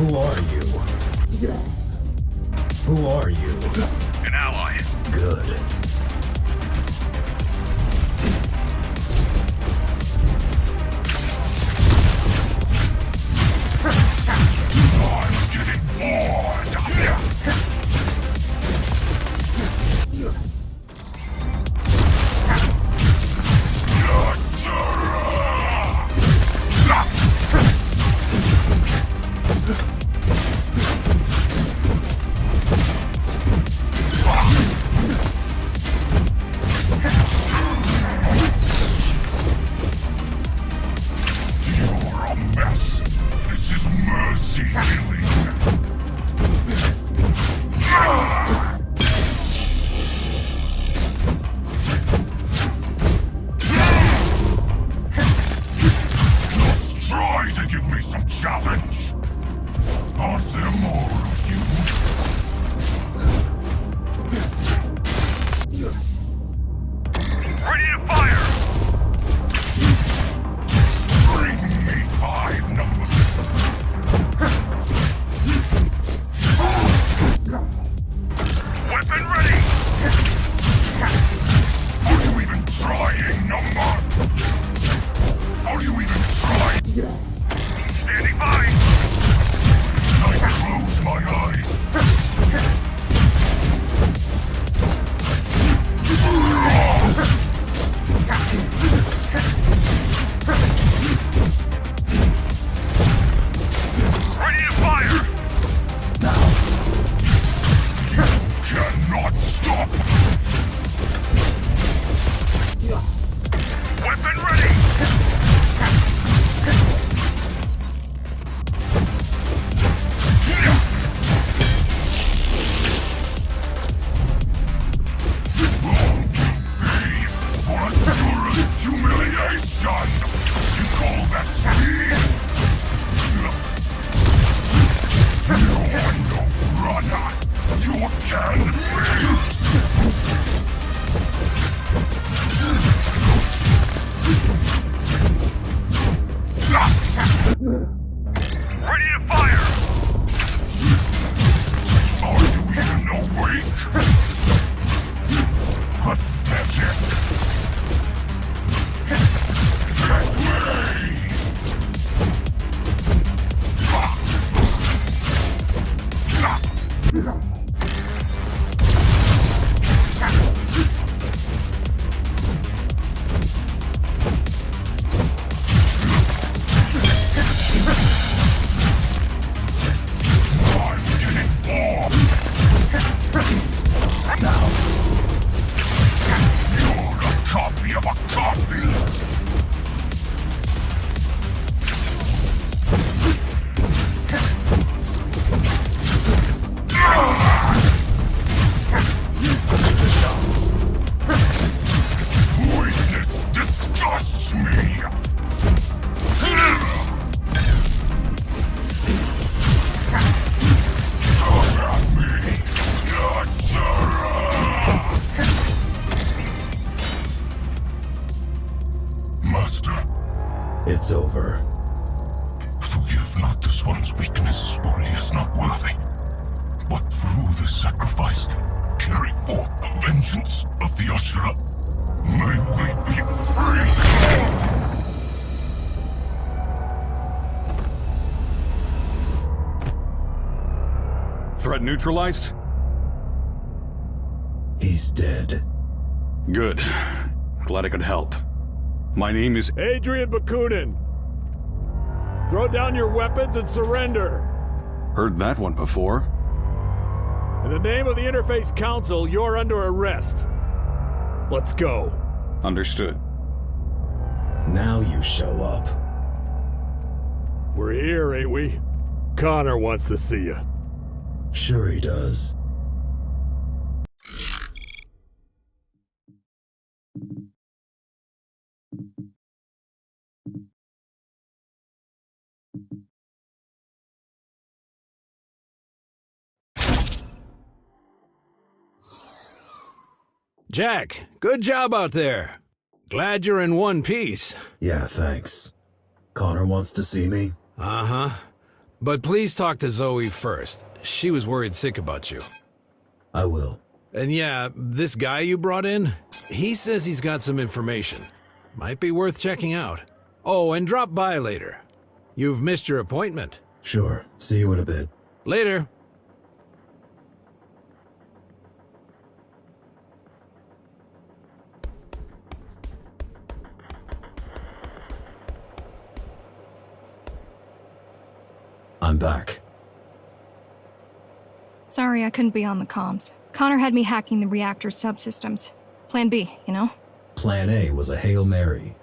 Who are you? Who are you? An ally. Good. I'm getting bored. You're a mess. This is mercy killing. Just try to give me some challenge. Aren't there more of you? Ready to fire! Bring me 5 numbers. Weapon ready! Are you even trying, number? Are you even trying? Standing by! I close my eyes. Ready to fire! Cannot stop! Weapon ready! Wrong pay for assurance humiliation! You call that speed? You're no runner! You can be! Ready to fire! Are you even awake? Pathetic! Get me! I'm getting bored! You're a copy of a copy! Weakness disgusts me! Come at me! Master, It's over. forgive not this one's weakness, for he is not worthy. But through this sacrifice, carry forth the vengeance of the Usher. May we be free! Threat neutralized? He's dead. Good. Glad I could help. My name is... Adrian Bakunin! Throw down your weapons and surrender! Heard that one before. In the name of the Interface Council, you're under arrest. Let's go. Understood. Now you show up. We're here, ain't we? Connor wants to see you. Sure he does. Jack, good job out there. Glad you're in one piece. Yeah, thanks. Connor wants to see me? Uh-huh. But please talk to Zoe first. She was worried sick about you. I will. And yeah, this guy you brought in, he says he's got some information. Might be worth checking out. Oh, and drop by later. You've missed your appointment. Sure. See you in a bit. Later. I'm back. Sorry I couldn't be on the comms. Connor had me hacking the reactor subsystems. Plan B, you know? Plan A was a Hail Mary.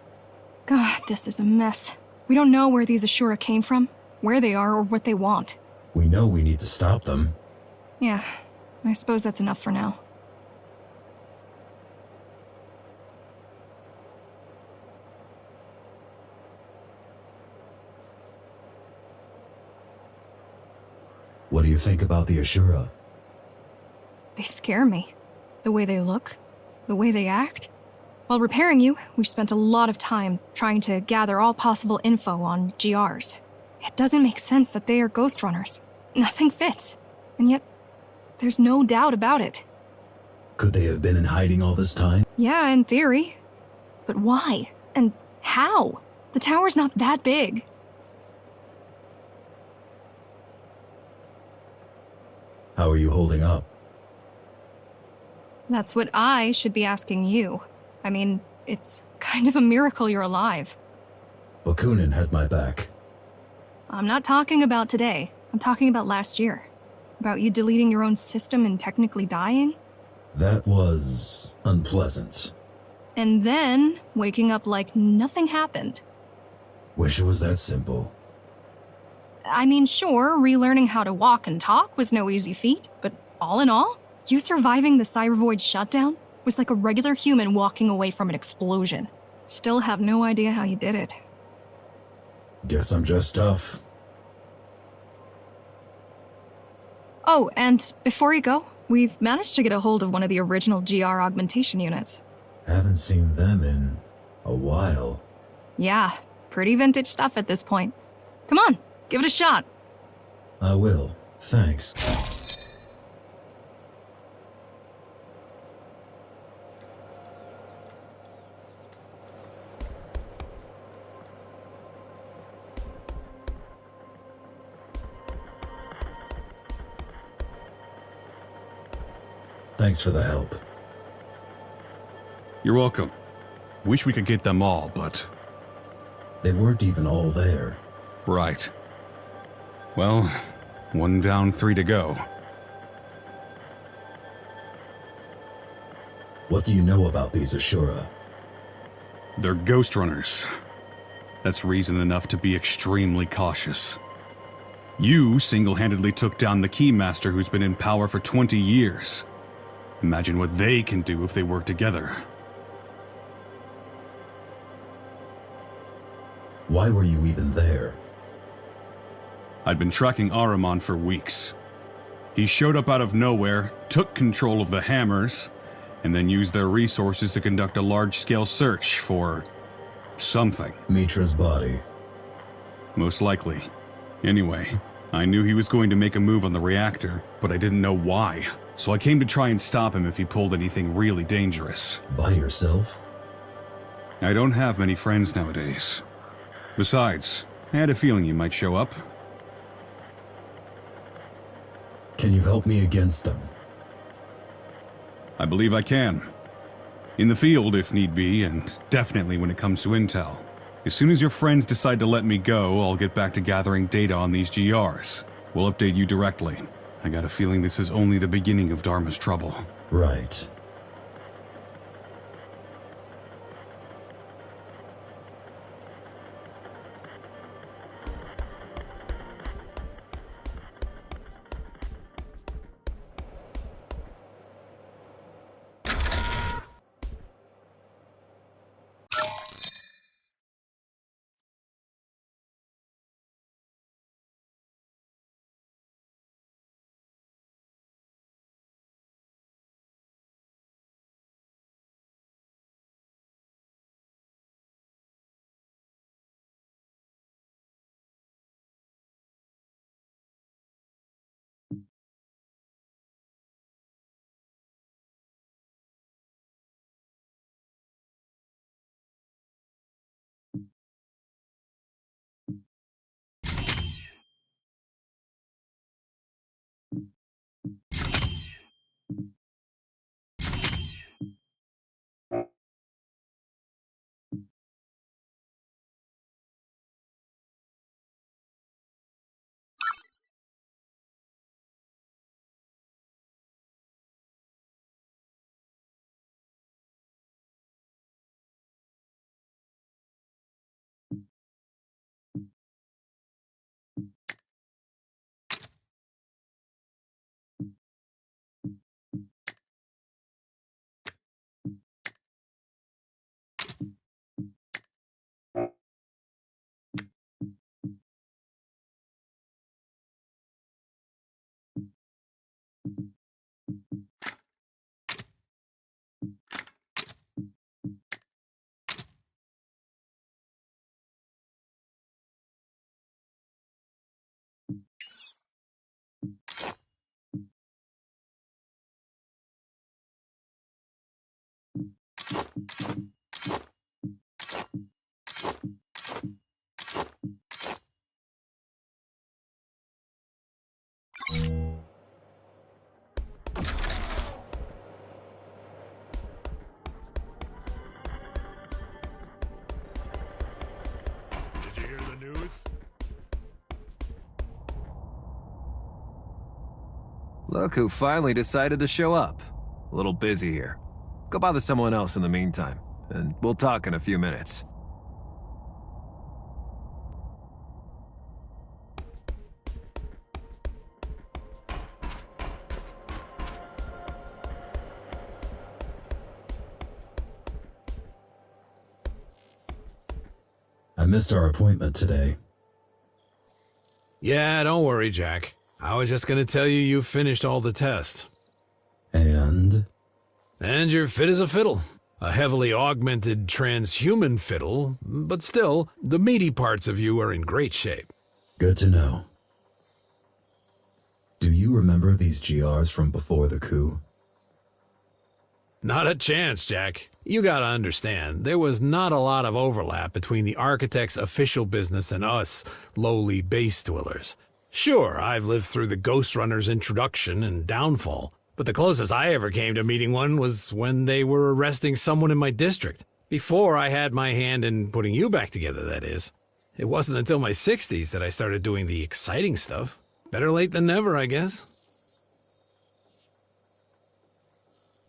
God, this is a mess. We don't know where these Ashura came from, where they are, or what they want. We know we need to stop them. Yeah, I suppose that's enough for now. What do you think about the Ashura? They scare me. The way they look, the way they act. While repairing you, we spent a lot of time trying to gather all possible info on GRs. It doesn't make sense that they are Ghostrunners. Nothing fits. And yet, there's no doubt about it. Could they have been in hiding all this time? Yeah, in theory. But why? And how? The tower's not that big. How are you holding up? That's what I should be asking you. I mean, it's kind of a miracle you're alive. Bakunin had my back. I'm not talking about today. I'm talking about last year. About you deleting your own system and technically dying. That was unpleasant. And then waking up like nothing happened. Wish it was that simple. I mean, sure, relearning how to walk and talk was no easy feat, but all in all, you surviving the Cybervoid shutdown was like a regular human walking away from an explosion. Still have no idea how you did it. Guess I'm just tough. Oh, and before you go, we've managed to get a hold of one of the original GR augmentation units. Haven't seen them in a while. Yeah, pretty vintage stuff at this point. Come on, give it a shot. I will. Thanks. Thanks for the help. You're welcome. Wish we could get them all, but... They weren't even all there. Right. Well, 1 down, 3 to go. What do you know about these Ashura? They're Ghostrunners. That's reason enough to be extremely cautious. You single-handedly took down the Keymaster who's been in power for 20 years. Imagine what they can do if they work together. Why were you even there? I'd been tracking Ahriman for weeks. He showed up out of nowhere, took control of the Hammers, and then used their resources to conduct a large-scale search for... something. Mitra's body. Most likely. Anyway, I knew he was going to make a move on the reactor, but I didn't know why. So I came to try and stop him if he pulled anything really dangerous. By yourself? I don't have many friends nowadays. Besides, I had a feeling you might show up. Can you help me against them? I believe I can. In the field, if need be, and definitely when it comes to intel. As soon as your friends decide to let me go, I'll get back to gathering data on these GRs. We'll update you directly. I got a feeling this is only the beginning of Dharma's trouble. Right. Did you hear the news? Look who finally decided to show up. A little busy here. Go bother someone else in the meantime, and we'll talk in a few minutes. I missed our appointment today. Yeah, don't worry, Jack. I was just gonna tell you you've finished all the tests. And? And you're fit as a fiddle. A heavily augmented transhuman fiddle, but still, the meaty parts of you are in great shape. Good to know. Do you remember these GRs from before the coup? Not a chance, Jack. You gotta understand, there was not a lot of overlap between the architect's official business and us, lowly base dwellers. Sure, I've lived through the Ghostrunner's introduction and downfall, but the closest I ever came to meeting one was when they were arresting someone in my district. Before I had my hand in putting you back together, that is. It wasn't until my 60s that I started doing the exciting stuff. Better late than never, I guess.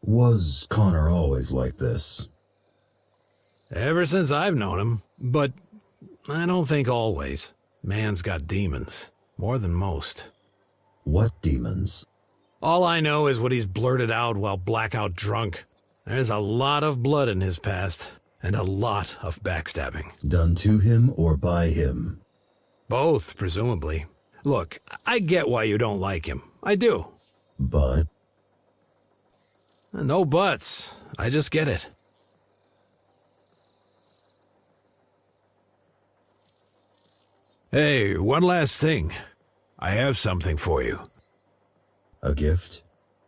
Was Connor always like this? Ever since I've known him, but I don't think always. Man's got demons. More than most. What demons? All I know is what he's blurted out while blackout drunk. There's a lot of blood in his past, and a lot of backstabbing. Done to him or by him? Both, presumably. Look, I get why you don't like him. I do. But? No buts. I just get it. Hey, one last thing. I have something for you. A gift?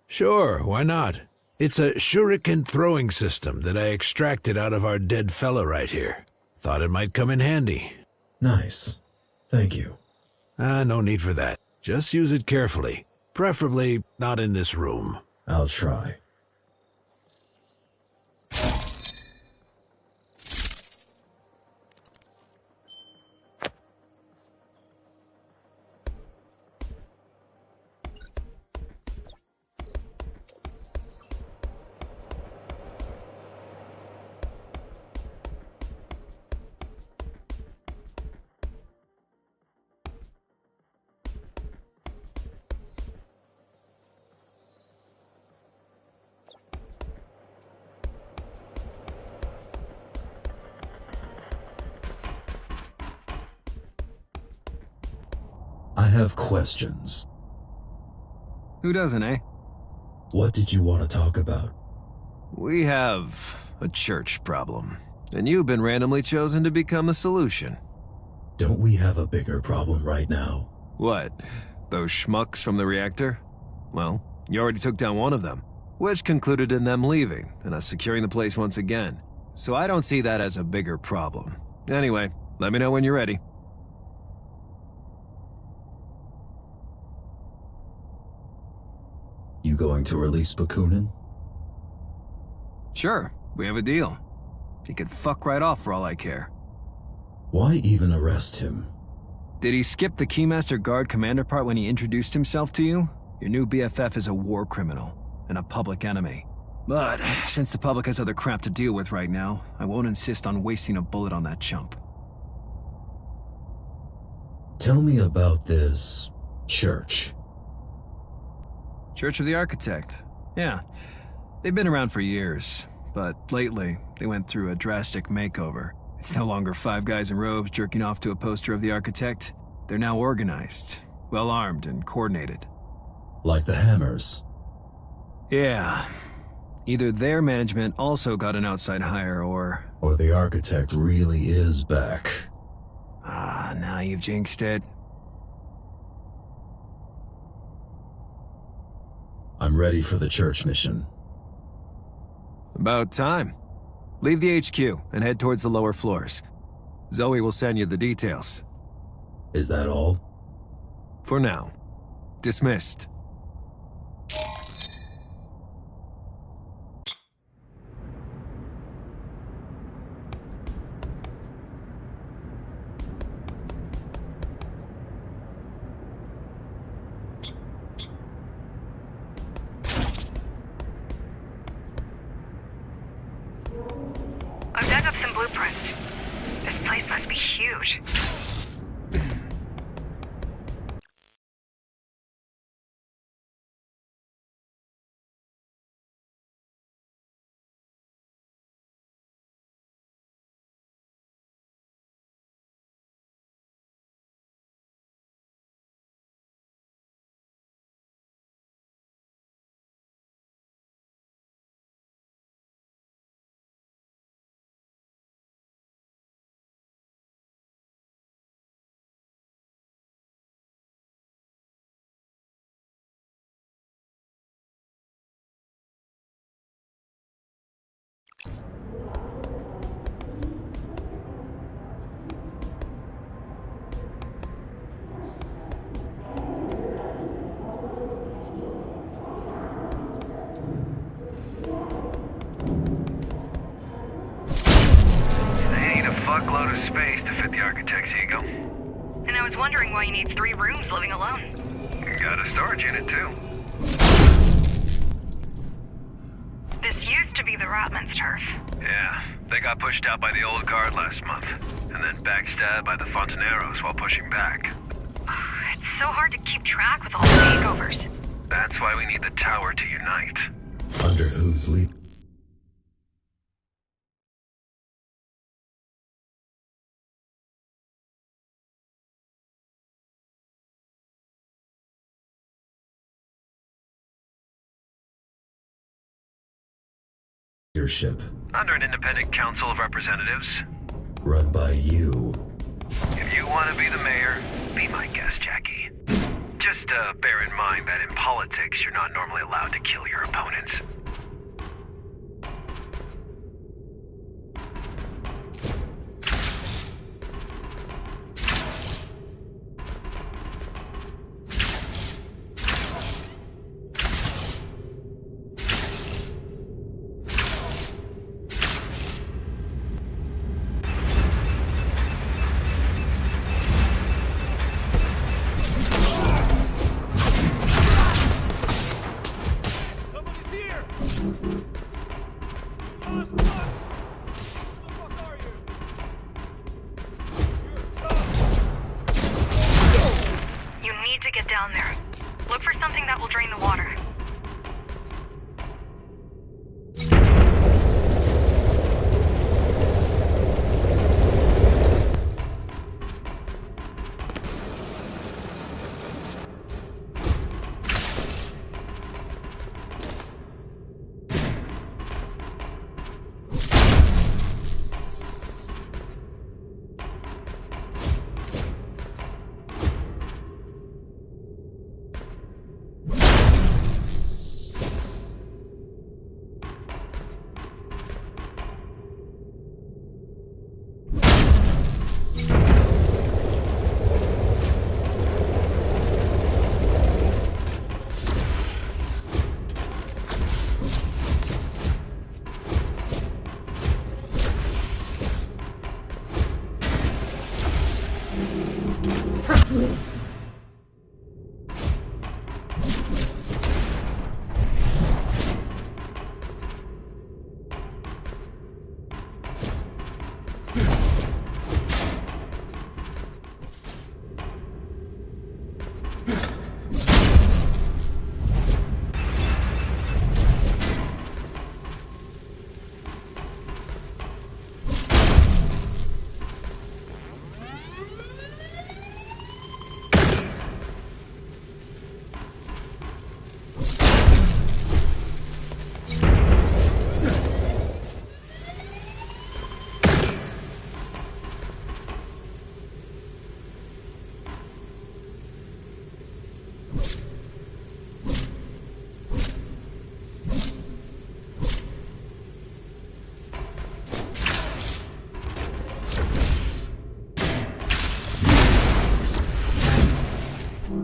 Sure, why not? It's a shuriken throwing system that I extracted out of our dead fella right here. Thought it might come in handy. Nice. Thank you. No need for that. Just use it carefully. Preferably not in this room. I'll try. I have questions. Who doesn't, eh? What did you want to talk about? We have a church problem, and you've been randomly chosen to become the solution. Don't we have a bigger problem right now? What? Those schmucks from the reactor? Well, you already took down one of them, which concluded in them leaving and us securing the place once again. So I don't see that as a bigger problem. Anyway, let me know when you're ready. You going to release Bakunin? Sure, we have a deal. He could fuck right off for all I care. Why even arrest him? Did he skip the Keymaster Guard commander part when he introduced himself to you? Your new BFF is a war criminal and a public enemy. But since the public has other crap to deal with right now, I won't insist on wasting a bullet on that chump. Tell me about this church. Church of the Architect. Yeah, they've been around for years, but lately they went through a drastic makeover. It's no longer 5 guys in robes jerking off to a poster of the Architect. They're now organized, well-armed, and coordinated. Like the Hammers. Yeah. Either their management also got an outside hire, or the Architect really is back. Ah, now you've jinxed it. I'm ready for the church mission. About time. Leave the HQ and head towards the lower floors. Zoe will send you the details. Is that all? For now. Dismissed. I've dug up some blueprints. This place must be huge. Fuckload of space to fit the architect's ego. And I was wondering why you need 3 rooms living alone. You got a storage unit, too. This used to be the Rotman's turf. Yeah, they got pushed out by the old guard last month, and then backstabbed by the Fontaneros while pushing back. It's so hard to keep track with all the takeovers. That's why we need the tower to unite. Under whose lead? Leadership. Under an independent council of representatives. Run by you. If you want to be the mayor, be my guest, Jackie. Just bear in mind that in politics, you're not normally allowed to kill your opponents.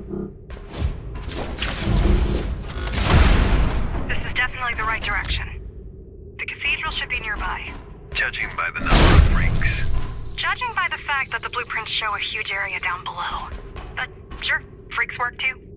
This is definitely the right direction. The cathedral should be nearby. Judging by the number of freaks. Judging by the fact that the blueprints show a huge area down below. But sure, freaks work too.